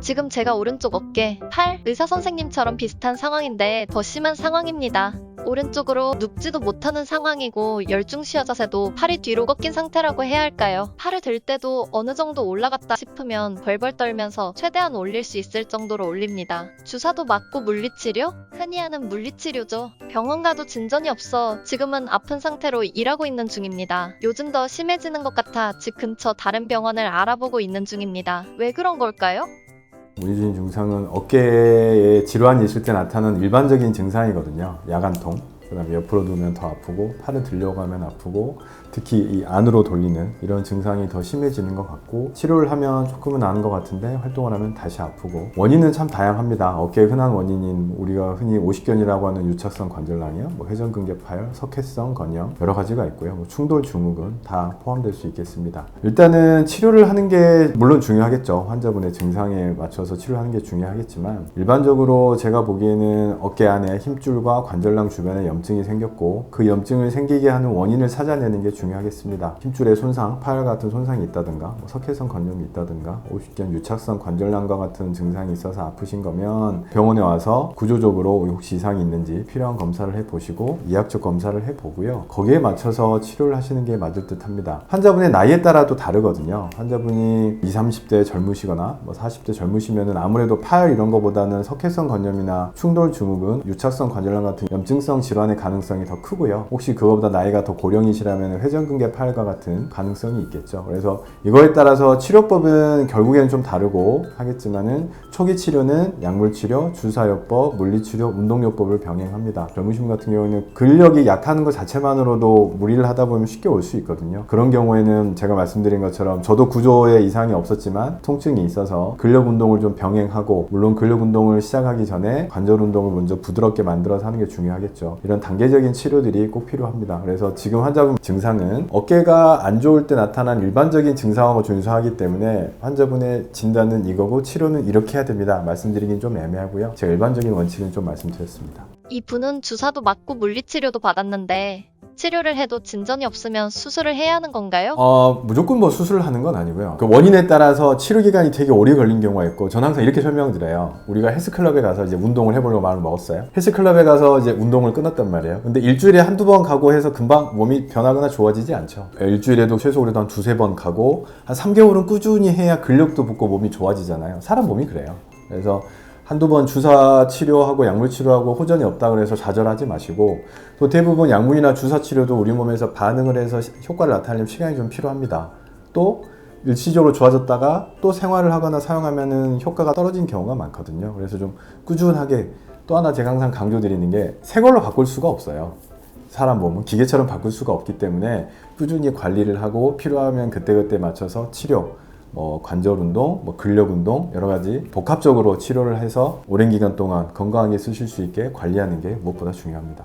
지금 제가 오른쪽 어깨, 팔, 의사 선생님처럼 비슷한 상황인데 더 심한 상황입니다. 오른쪽으로 눕지도 못하는 상황이고 열중시어 자세도 팔이 뒤로 꺾인 상태라고 해야 할까요? 팔을 들 때도 어느 정도 올라갔다 싶으면 벌벌 떨면서 최대한 올릴 수 있을 정도로 올립니다. 주사도 맞고 물리치료? 흔히 하는 물리치료죠. 병원 가도 진전이 없어 지금은 아픈 상태로 일하고 있는 중입니다. 요즘 더 심해지는 것 같아 집 근처 다른 병원을 알아보고 있는 중입니다. 왜 그런 걸까요? 문희준 증상은 어깨에 질환이 있을 때 나타나는 일반적인 증상이거든요. 야간통, 그 다음에 옆으로 두면 더 아프고, 팔을 들려고 하면 아프고, 특히 이 안으로 돌리는 이런 증상이 더 심해지는 것 같고, 치료를 하면 조금은 나은 것 같은데 활동을 하면 다시 아프고, 원인은 참 다양합니다. 어깨의 흔한 원인인 우리가 흔히 오십견이라고 하는 유착성 관절낭이요, 회전근개 파열, 석회성 건염 여러 가지가 있고요. 충돌 증후군 다 포함될 수 있겠습니다. 일단은 치료를 하는 게 물론 중요하겠죠. 환자분의 증상에 맞춰서 치료하는 게 중요하겠지만, 일반적으로 제가 보기에는 어깨 안에 힘줄과 관절낭 주변에 염증이 생겼고, 그 염증을 생기게 하는 원인을 찾아내는 게 중요하겠습니다. 힘줄의 손상, 파열 같은 손상이 있다든가, 석회성 건염이 있다든가, 오십견 유착성 관절낭과 같은 증상이 있어서 아프신 거면 병원에 와서 구조적으로 혹시 이상이 있는지 필요한 검사를 해보시고 이학적 검사를 해보고요. 거기에 맞춰서 치료를 하시는 게 맞을 듯 합니다. 환자분의 나이에 따라도 다르거든요. 환자분이 20, 30대 젊으시거나 40대 젊으시면은 아무래도 파열 이런 거보다는 석회성 건염이나 충돌 증후군, 유착성 관절낭 같은 염증성 질환의 가능성이 더 크고요. 혹시 그거보다 나이가 더 고령이시라면 회전근개 파열과 같은 가능성이 있겠죠. 그래서 이거에 따라서 치료법은 결국에는 좀 다르고 하겠지만은 초기 치료는 약물치료, 주사요법, 물리치료, 운동요법을 병행합니다. 젊으신 분 같은 경우는 근력이 약하는 것 자체만으로도 무리를 하다 보면 쉽게 올 수 있거든요. 그런 경우에는 제가 말씀드린 것처럼 저도 구조에 이상이 없었지만 통증이 있어서 근력 운동을 좀 병행하고, 물론 근력 운동을 시작하기 전에 관절 운동을 먼저 부드럽게 만들어서 하는 게 중요하겠죠. 이런 단계적인 치료들이 꼭 필요합니다. 그래서 지금 환자분 증상은 어깨가 안 좋을 때 나타난 일반적인 증상하고 준수하기 때문에 환자분의 진단은 이거고 치료는 이렇게 해야 됩니다. 말씀드리긴 좀 애매하고요. 제가 일반적인 원칙은 좀 말씀드렸습니다. 이분은 주사도 맞고 물리치료도 받았는데 치료를 해도 진전이 없으면 수술을 해야 하는 건가요? 무조건 수술을 하는 건 아니고요. 그 원인에 따라서 치료 기간이 되게 오래 걸린 경우가 있고, 저는 항상 이렇게 설명드려요. 우리가 헬스클럽에 가서 이제 운동을 해보려고 마음을 먹었어요. 헬스클럽에 가서 이제 운동을 끊었단 말이에요. 근데 일주일에 한두 번 가고 해서 금방 몸이 변하거나 좋아지지 않죠. 일주일에도 최소 그래도 한 두세 번 가고 한 3개월은 꾸준히 해야 근력도 붙고 몸이 좋아지잖아요. 사람 몸이 그래요. 그래서 한두 번 주사 치료하고 약물 치료하고 호전이 없다 그래서 좌절하지 마시고, 또 대부분 약물이나 주사 치료도 우리 몸에서 반응을 해서 효과를 나타내려면 시간이 좀 필요합니다. 또 일시적으로 좋아졌다가 또 생활을 하거나 사용하면은 효과가 떨어진 경우가 많거든요. 그래서 좀 꾸준하게, 또 하나 제가 항상 강조드리는 게 새 걸로 바꿀 수가 없어요. 사람 몸은 기계처럼 바꿀 수가 없기 때문에 꾸준히 관리를 하고 필요하면 그때그때 맞춰서 치료, 관절 운동, 근력 운동 여러 가지 복합적으로 치료를 해서 오랜 기간 동안 건강하게 쓰실 수 있게 관리하는 게 무엇보다 중요합니다.